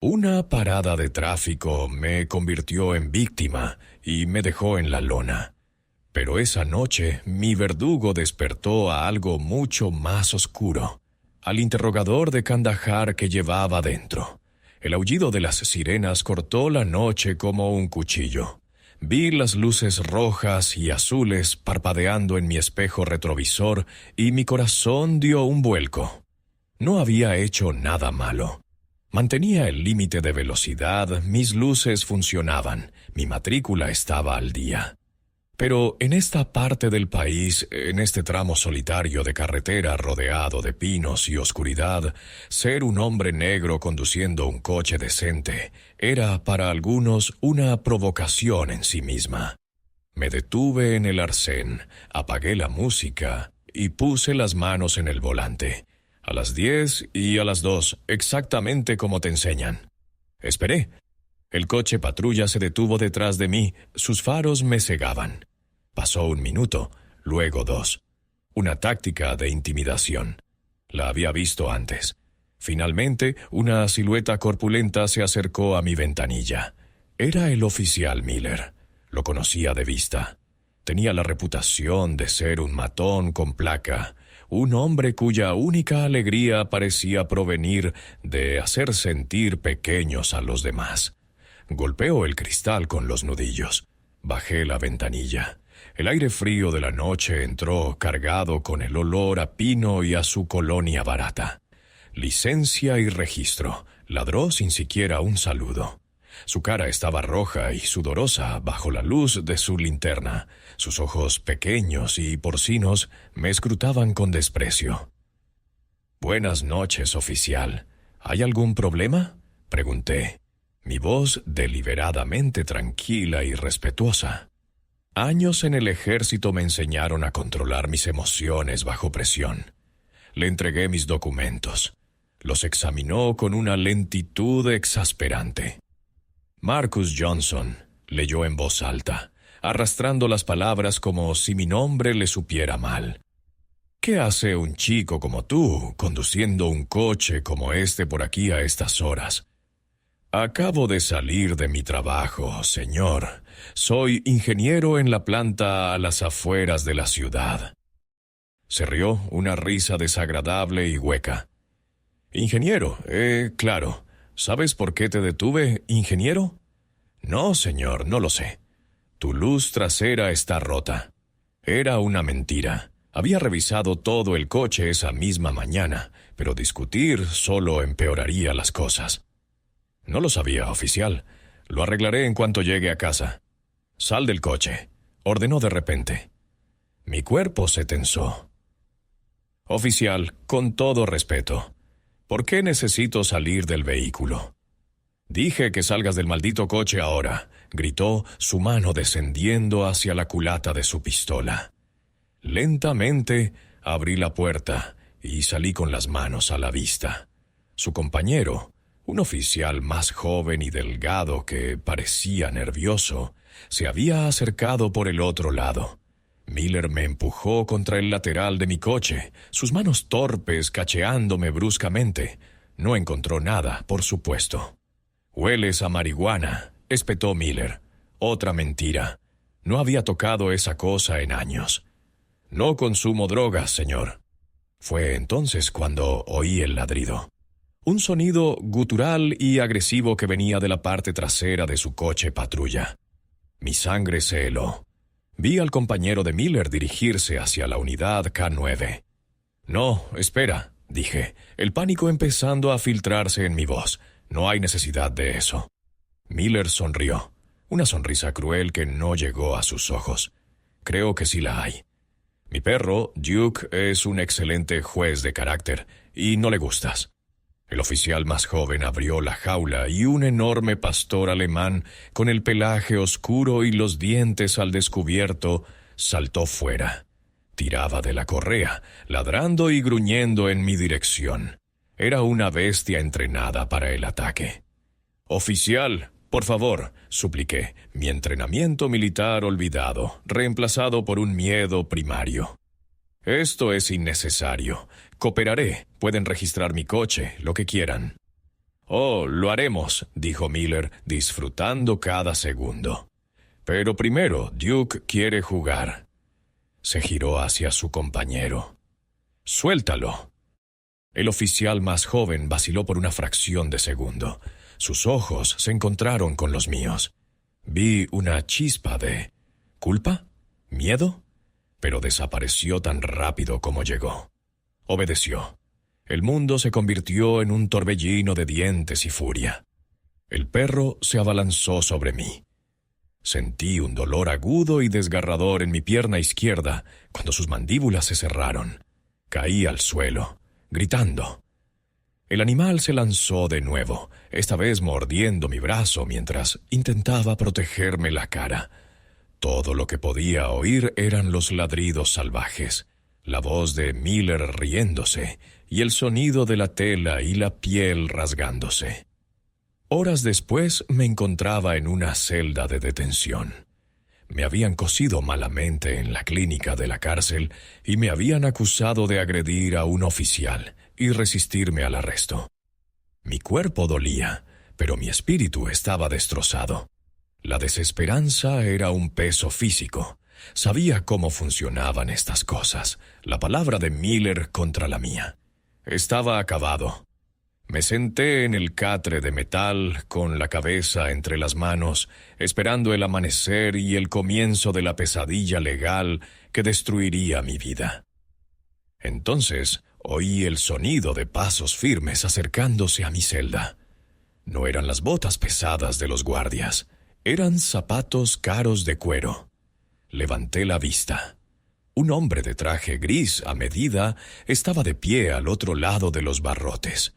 Una parada de tráfico me convirtió en víctima y me dejó en la lona. Pero esa noche mi verdugo despertó a algo mucho más oscuro, al interrogador de Kandahar que llevaba dentro. El aullido de las sirenas cortó la noche como un cuchillo. Vi las luces rojas y azules parpadeando en mi espejo retrovisor y mi corazón dio un vuelco. No había hecho nada malo. Mantenía el límite de velocidad, mis luces funcionaban, mi matrícula estaba al día. Pero en esta parte del país, en este tramo solitario de carretera rodeado de pinos y oscuridad, ser un hombre negro conduciendo un coche decente era para algunos una provocación en sí misma. Me detuve en el arcén, apagué la música y puse las manos en el volante. A las 10 y a las 2, exactamente como te enseñan. Esperé. El coche patrulla se detuvo detrás de mí, sus faros me cegaban. Pasó 1 minuto, luego 2. Una táctica de intimidación. La había visto antes. Finalmente, una silueta corpulenta se acercó a mi ventanilla. Era el oficial Miller. Lo conocía de vista. Tenía la reputación de ser un matón con placa, un hombre cuya única alegría parecía provenir de hacer sentir pequeños a los demás. Golpeó el cristal con los nudillos. Bajé la ventanilla. El aire frío de la noche entró cargado con el olor a pino y a su colonia barata. Licencia y registro. Ladró sin siquiera un saludo. Su cara estaba roja y sudorosa bajo la luz de su linterna. Sus ojos pequeños y porcinos me escrutaban con desprecio. «Buenas noches, oficial. ¿Hay algún problema?», pregunté, mi voz deliberadamente tranquila y respetuosa. Años en el ejército me enseñaron a controlar mis emociones bajo presión. Le entregué mis documentos. Los examinó con una lentitud exasperante. «Marcus Johnson», leyó en voz alta, arrastrando las palabras como si mi nombre le supiera mal. «¿Qué hace un chico como tú conduciendo un coche como este por aquí a estas horas?» «Acabo de salir de mi trabajo, señor. Soy ingeniero en la planta a las afueras de la ciudad». Se rió, una risa desagradable y hueca. «Ingeniero, claro. ¿Sabes por qué te detuve, ingeniero?» «No, señor, no lo sé. Tu luz trasera está rota». Era una mentira. Había revisado todo el coche esa misma mañana, pero discutir solo empeoraría las cosas. «No lo sabía, oficial. Lo arreglaré en cuanto llegue a casa». «Sal del coche», ordenó de repente. Mi cuerpo se tensó. «Oficial, con todo respeto, ¿por qué necesito salir del vehículo?» «Dije que salgas del maldito coche ahora», gritó, su mano descendiendo hacia la culata de su pistola. Lentamente abrí la puerta y salí con las manos a la vista. Su compañero, un oficial más joven y delgado que parecía nervioso, se había acercado por el otro lado. Miller me empujó contra el lateral de mi coche, sus manos torpes cacheándome bruscamente. No encontró nada, por supuesto. «Hueles a marihuana», espetó Miller. Otra mentira. No había tocado esa cosa en años. «No consumo drogas, señor». Fue entonces cuando oí el ladrido. Un sonido gutural y agresivo que venía de la parte trasera de su coche patrulla. Mi sangre se heló. Vi al compañero de Miller dirigirse hacia la unidad K9. «No, espera», dije, el pánico empezando a filtrarse en mi voz. «No hay necesidad de eso». Miller sonrió, una sonrisa cruel que no llegó a sus ojos. «Creo que sí la hay. Mi perro, Duke, es un excelente juez de carácter, y no le gustas». El oficial más joven abrió la jaula y un enorme pastor alemán, con el pelaje oscuro y los dientes al descubierto, saltó fuera. Tiraba de la correa, ladrando y gruñendo en mi dirección. Era una bestia entrenada para el ataque. «Oficial, por favor», supliqué, mi entrenamiento militar olvidado, reemplazado por un miedo primario. «Esto es innecesario. Cooperaré. Pueden registrar mi coche, lo que quieran». «Oh, lo haremos», dijo Miller, disfrutando cada segundo. «Pero primero, Duke quiere jugar». Se giró hacia su compañero. «Suéltalo». El oficial más joven vaciló por una fracción de segundo. Sus ojos se encontraron con los míos. Vi una chispa de... ¿culpa? ¿Miedo? Pero desapareció tan rápido como llegó. Obedeció. El mundo se convirtió en un torbellino de dientes y furia. El perro se abalanzó sobre mí. Sentí un dolor agudo y desgarrador en mi pierna izquierda cuando sus mandíbulas se cerraron. Caí al suelo, gritando. El animal se lanzó de nuevo, esta vez mordiendo mi brazo mientras intentaba protegerme la cara. Todo lo que podía oír eran los ladridos salvajes, la voz de Miller riéndose y el sonido de la tela y la piel rasgándose. Horas después me encontraba en una celda de detención. Me habían cosido malamente en la clínica de la cárcel y me habían acusado de agredir a un oficial y resistirme al arresto. Mi cuerpo dolía, pero mi espíritu estaba destrozado. La desesperanza era un peso físico. Sabía cómo funcionaban estas cosas. La palabra de Miller contra la mía. Estaba acabado. Me senté en el catre de metal, con la cabeza entre las manos, esperando el amanecer y el comienzo de la pesadilla legal que destruiría mi vida. Entonces oí el sonido de pasos firmes acercándose a mi celda. No eran las botas pesadas de los guardias, eran zapatos caros de cuero. Levanté la vista. Un hombre de traje gris a medida estaba de pie al otro lado de los barrotes.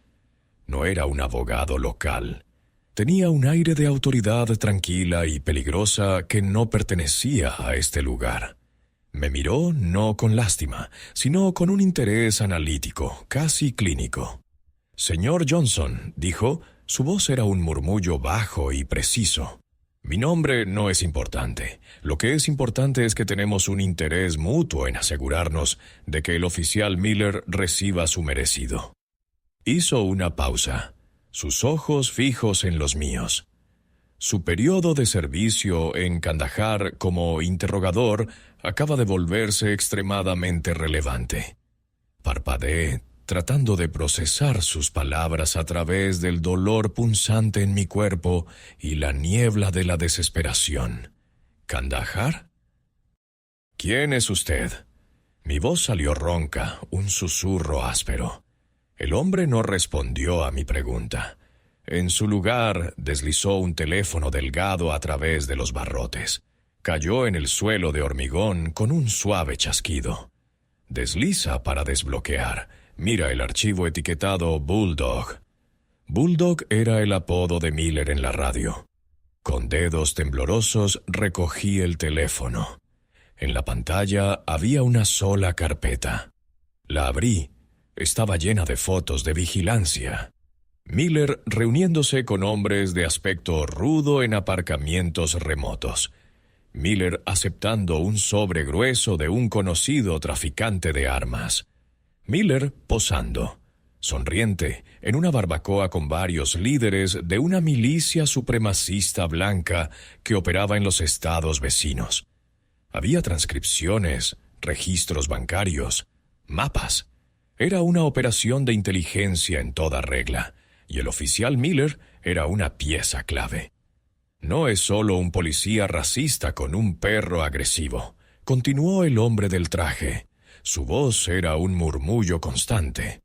No era un abogado local. Tenía un aire de autoridad tranquila y peligrosa que no pertenecía a este lugar. Me miró no con lástima, sino con un interés analítico, casi clínico. «Señor Johnson», dijo, su voz era un murmullo bajo y preciso. «Mi nombre no es importante. Lo que es importante es que tenemos un interés mutuo en asegurarnos de que el oficial Miller reciba su merecido». Hizo una pausa, sus ojos fijos en los míos. Su periodo de servicio en Kandahar como interrogador acaba de volverse extremadamente relevante. Parpadeé, tratando de procesar sus palabras a través del dolor punzante en mi cuerpo y la niebla de la desesperación. ¿Kandahar? ¿Quién es usted? Mi voz salió ronca, un susurro áspero. El hombre no respondió a mi pregunta. En su lugar, deslizó un teléfono delgado a través de los barrotes. Cayó en el suelo de hormigón con un suave chasquido. Desliza para desbloquear. Mira el archivo etiquetado Bulldog. Bulldog era el apodo de Miller en la radio. Con dedos temblorosos recogí el teléfono. En la pantalla había una sola carpeta. La abrí. Estaba llena de fotos de vigilancia. Miller reuniéndose con hombres de aspecto rudo en aparcamientos remotos. Miller aceptando un sobre grueso de un conocido traficante de armas. Miller posando, sonriente, en una barbacoa con varios líderes de una milicia supremacista blanca que operaba en los estados vecinos. Había transcripciones, registros bancarios, mapas. Era una operación de inteligencia en toda regla, y el oficial Miller era una pieza clave. No es solo un policía racista con un perro agresivo, continuó el hombre del traje. Su voz era un murmullo constante.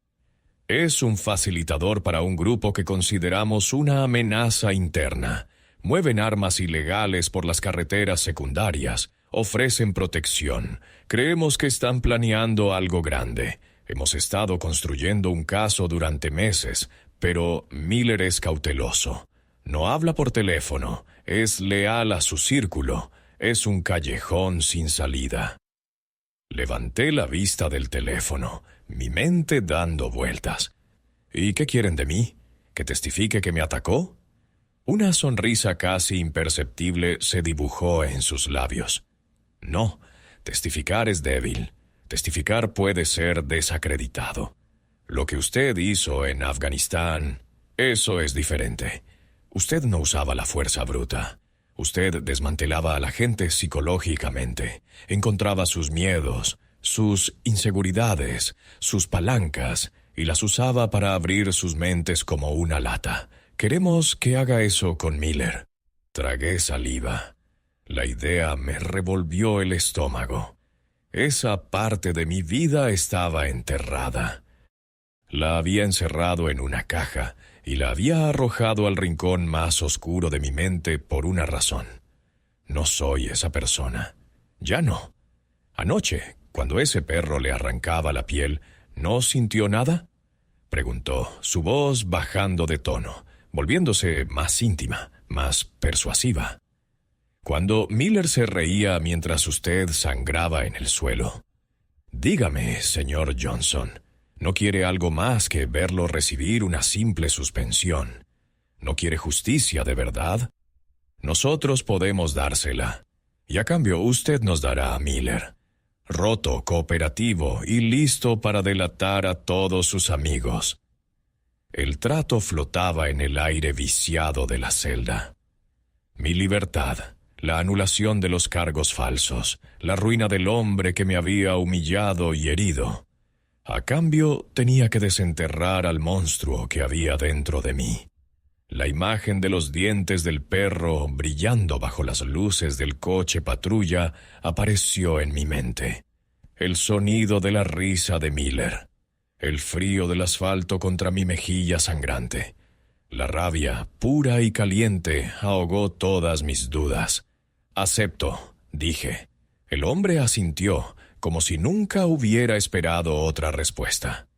Es un facilitador para un grupo que consideramos una amenaza interna. Mueven armas ilegales por las carreteras secundarias, ofrecen protección. Creemos que están planeando algo grande. Hemos estado construyendo un caso durante meses, pero Miller es cauteloso. No habla por teléfono, es leal a su círculo, es un callejón sin salida. Levanté la vista del teléfono, mi mente dando vueltas. ¿Y qué quieren de mí? ¿Que testifique que me atacó? Una sonrisa casi imperceptible se dibujó en sus labios. No, testificar es débil. Testificar puede ser desacreditado. Lo que usted hizo en Afganistán... Eso es diferente. Usted no usaba la fuerza bruta. Usted desmantelaba a la gente psicológicamente, encontraba sus miedos, sus inseguridades, sus palancas, y las usaba para abrir sus mentes como una lata. Queremos que haga eso con Miller. Tragué saliva. La idea me revolvió el estómago. Esa parte de mi vida estaba enterrada. La había encerrado en una caja y la había arrojado al rincón más oscuro de mi mente por una razón. No soy esa persona. Ya no. Anoche, cuando ese perro le arrancaba la piel, ¿no sintió nada?, preguntó, su voz bajando de tono, volviéndose más íntima, más persuasiva. Cuando Miller se reía mientras usted sangraba en el suelo. Dígame, señor Johnson, ¿no quiere algo más que verlo recibir una simple suspensión? ¿No quiere justicia de verdad? Nosotros podemos dársela, y a cambio usted nos dará a Miller, roto, cooperativo y listo para delatar a todos sus amigos. El trato flotaba en el aire viciado de la celda. Mi libertad, la anulación de los cargos falsos, la ruina del hombre que me había humillado y herido. A cambio, tenía que desenterrar al monstruo que había dentro de mí. La imagen de los dientes del perro brillando bajo las luces del coche patrulla apareció en mi mente. El sonido de la risa de Miller. El frío del asfalto contra mi mejilla sangrante. La rabia, pura y caliente, ahogó todas mis dudas. «Acepto», dije. El hombre asintió, como si nunca hubiera esperado otra respuesta.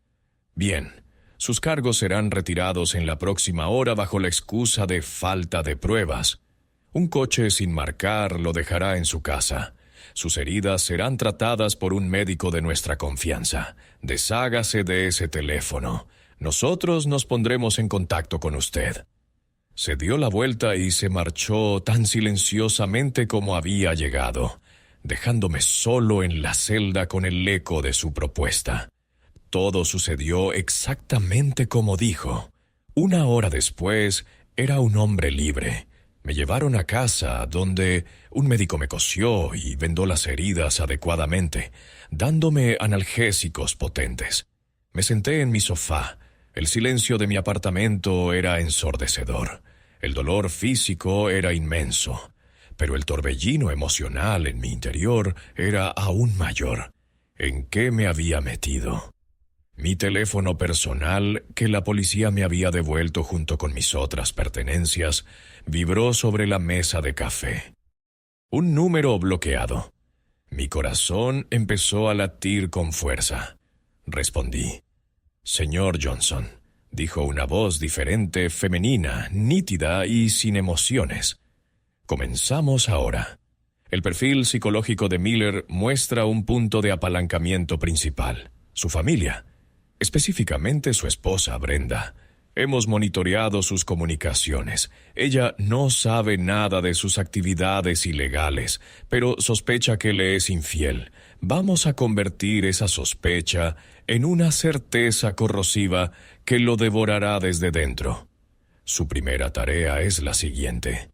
«Bien, sus cargos serán retirados en la próxima hora bajo la excusa de falta de pruebas. Un coche sin marcar lo dejará en su casa. Sus heridas serán tratadas por un médico de nuestra confianza. Deshágase de ese teléfono. Nosotros nos pondremos en contacto con usted». Se dio la vuelta y se marchó tan silenciosamente como había llegado, dejándome solo en la celda con el eco de su propuesta. Todo sucedió exactamente como dijo. 1 hora después, era un hombre libre. Me llevaron a casa, donde un médico me cosió y vendó las heridas adecuadamente, dándome analgésicos potentes. Me senté en mi sofá. El silencio de mi apartamento era ensordecedor. El dolor físico era inmenso, pero el torbellino emocional en mi interior era aún mayor. ¿En qué me había metido? Mi teléfono personal, que la policía me había devuelto junto con mis otras pertenencias, vibró sobre la mesa de café. Un número bloqueado. Mi corazón empezó a latir con fuerza. Respondí. «Señor Johnson», dijo una voz diferente, femenina, nítida y sin emociones. «Comenzamos ahora». El perfil psicológico de Miller muestra un punto de apalancamiento principal: su familia. Específicamente su esposa, Brenda. Hemos monitoreado sus comunicaciones. Ella no sabe nada de sus actividades ilegales, pero sospecha que le es infiel. Vamos a convertir esa sospecha en una certeza corrosiva que lo devorará desde dentro. Su primera tarea es la siguiente.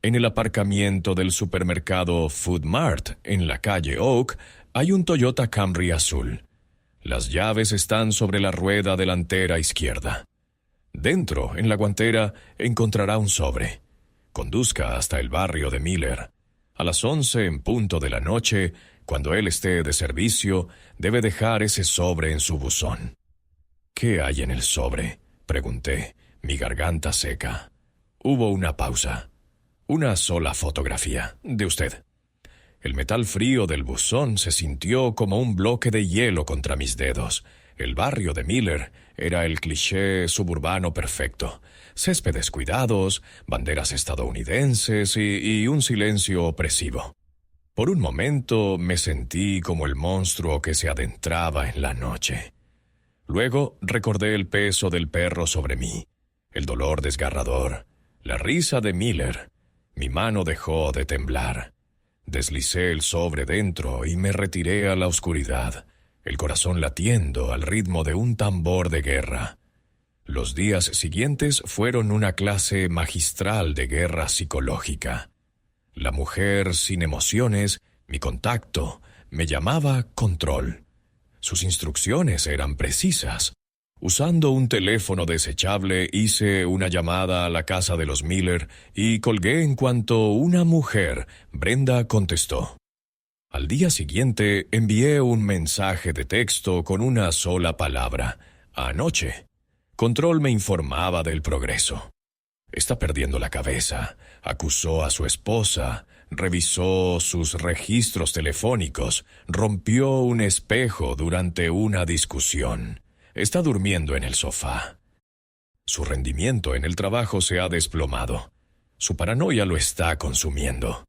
En el aparcamiento del supermercado Food Mart, en la calle Oak, hay un Toyota Camry azul. Las llaves están sobre la rueda delantera izquierda. Dentro, en la guantera, encontrará un sobre. Conduzca hasta el barrio de Miller. A las 11 en punto de la noche, cuando él esté de servicio, debe dejar ese sobre en su buzón. «¿Qué hay en el sobre?», pregunté, mi garganta seca. Hubo una pausa. «Una sola fotografía, de usted». El metal frío del buzón se sintió como un bloque de hielo contra mis dedos. El barrio de Miller era el cliché suburbano perfecto. Céspedes cuidados, banderas estadounidenses y un silencio opresivo. Por un momento me sentí como el monstruo que se adentraba en la noche. Luego recordé el peso del perro sobre mí, el dolor desgarrador, la risa de Miller. Mi mano dejó de temblar. Deslicé el sobre dentro y me retiré a la oscuridad, el corazón latiendo al ritmo de un tambor de guerra. Los días siguientes fueron una clase magistral de guerra psicológica. La mujer sin emociones, mi contacto, me llamaba Control. Sus instrucciones eran precisas. Usando un teléfono desechable, hice una llamada a la casa de los Miller y colgué en cuanto una mujer, Brenda, contestó. Al día siguiente envié un mensaje de texto con una sola palabra: anoche. Control me informaba del progreso. Está perdiendo la cabeza. Acusó a su esposa, revisó sus registros telefónicos, rompió un espejo durante una discusión. Está durmiendo en el sofá. Su rendimiento en el trabajo se ha desplomado. Su paranoia lo está consumiendo.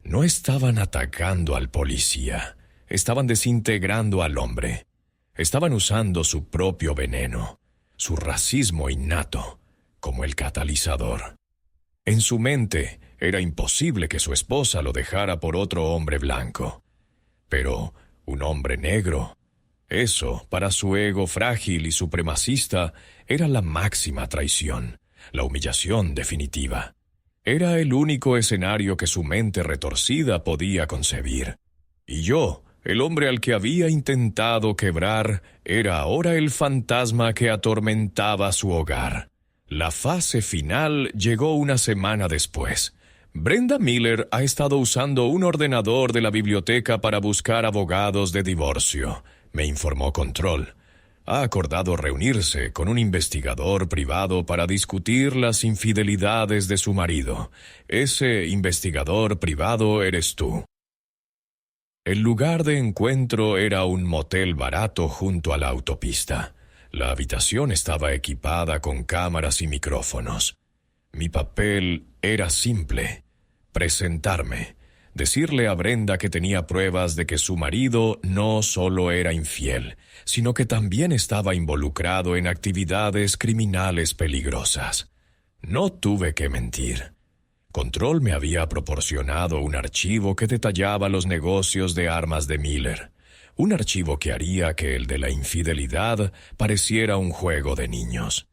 No estaban atacando al policía. Estaban desintegrando al hombre. Estaban usando su propio veneno, su racismo innato, como el catalizador. En su mente era imposible que su esposa lo dejara por otro hombre blanco. Pero un hombre negro, eso, para su ego frágil y supremacista, era la máxima traición, la humillación definitiva. Era el único escenario que su mente retorcida podía concebir. Y yo, el hombre al que había intentado quebrar, era ahora el fantasma que atormentaba su hogar. La fase final llegó una semana después. Brenda Miller ha estado usando un ordenador de la biblioteca para buscar abogados de divorcio, me informó Control. Ha acordado reunirse con un investigador privado para discutir las infidelidades de su marido. Ese investigador privado eres tú. El lugar de encuentro era un motel barato junto a la autopista. La habitación estaba equipada con cámaras y micrófonos. Mi papel era simple: presentarme, decirle a Brenda que tenía pruebas de que su marido no solo era infiel, sino que también estaba involucrado en actividades criminales peligrosas. No tuve que mentir. Control me había proporcionado un archivo que detallaba los negocios de armas de Miller. Un archivo que haría que el de la infidelidad pareciera un juego de niños.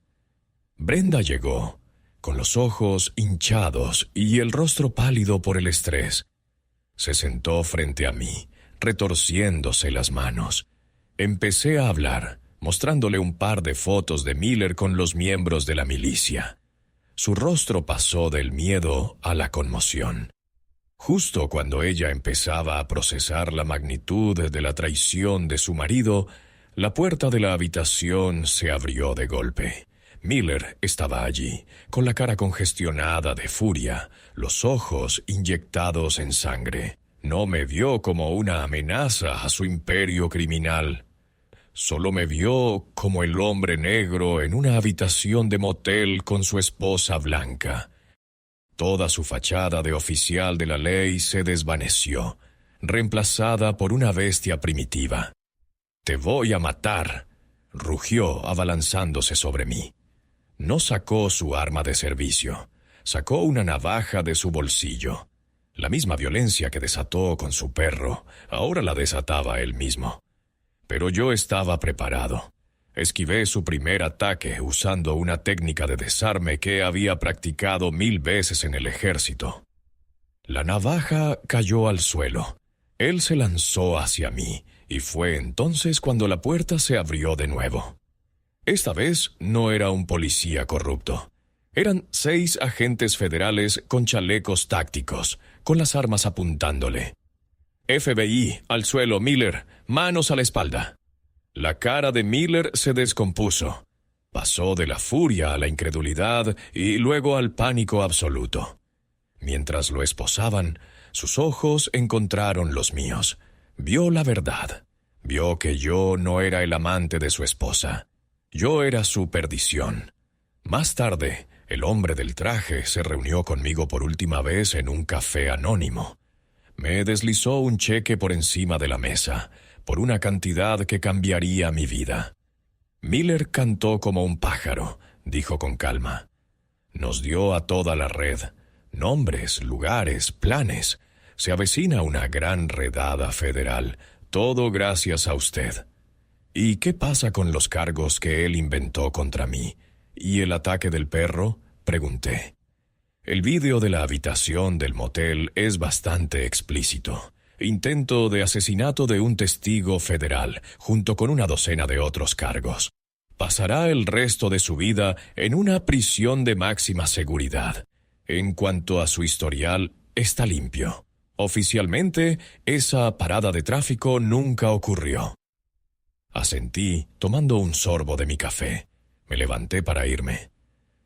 Brenda llegó, con los ojos hinchados y el rostro pálido por el estrés. Se sentó frente a mí, retorciéndose las manos. Empecé a hablar, mostrándole un par de fotos de Miller con los miembros de la milicia. Su rostro pasó del miedo a la conmoción. Justo cuando ella empezaba a procesar la magnitud de la traición de su marido, la puerta de la habitación se abrió de golpe. Miller estaba allí, con la cara congestionada de furia, los ojos inyectados en sangre. No me vio como una amenaza a su imperio criminal. Solo me vio como el hombre negro en una habitación de motel con su esposa blanca. Toda su fachada de oficial de la ley se desvaneció, reemplazada por una bestia primitiva. «Te voy a matar», rugió abalanzándose sobre mí. No sacó su arma de servicio, sacó una navaja de su bolsillo. La misma violencia que desató con su perro, ahora la desataba él mismo. Pero yo estaba preparado. Esquivé su primer ataque usando una técnica de desarme que había practicado 1000 veces en el ejército. La navaja cayó al suelo. Él se lanzó hacia mí, y fue entonces cuando la puerta se abrió de nuevo. Esta vez no era un policía corrupto. Eran 6 agentes federales con chalecos tácticos, con las armas apuntándole. «FBI, al suelo, Miller, manos a la espalda». La cara de Miller se descompuso. Pasó de la furia a la incredulidad y luego al pánico absoluto. Mientras lo esposaban, sus ojos encontraron los míos. Vio la verdad. Vio que yo no era el amante de su esposa. Yo era su perdición. Más tarde, el hombre del traje se reunió conmigo por última vez en un café anónimo. Me deslizó un cheque por encima de la mesa, por una cantidad que cambiaría mi vida. Miller cantó como un pájaro, dijo con calma. Nos dio a toda la red, nombres, lugares, planes. Se avecina una gran redada federal, todo gracias a usted. ¿Y qué pasa con los cargos que él inventó contra mí? ¿Y el ataque del perro? Pregunté. El vídeo de la habitación del motel es bastante explícito. Intento de asesinato de un testigo federal, junto con una docena de otros cargos. Pasará el resto de su vida en una prisión de máxima seguridad. En cuanto a su historial, está limpio. Oficialmente, esa parada de tráfico nunca ocurrió. Asentí, tomando un sorbo de mi café. Me levanté para irme.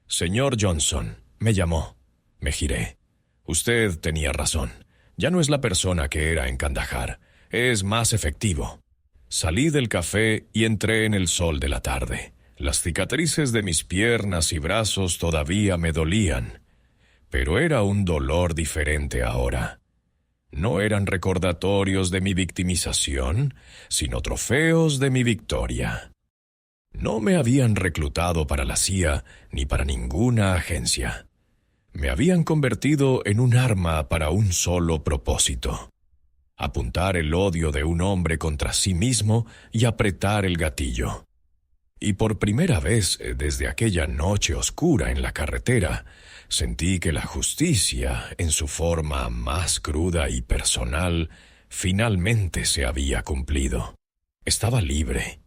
Señor Johnson, me llamó. Me giré. Usted tenía razón. Ya no es la persona que era en Kandahar. Es más efectivo. Salí del café y entré en el sol de la tarde. Las cicatrices de mis piernas y brazos todavía me dolían, pero era un dolor diferente ahora. No eran recordatorios de mi victimización, sino trofeos de mi victoria. No me habían reclutado para la CIA ni para ninguna agencia. Me habían convertido en un arma para un solo propósito: apuntar el odio de un hombre contra sí mismo y apretar el gatillo. Y por primera vez desde aquella noche oscura en la carretera, sentí que la justicia, en su forma más cruda y personal, finalmente se había cumplido. Estaba libre.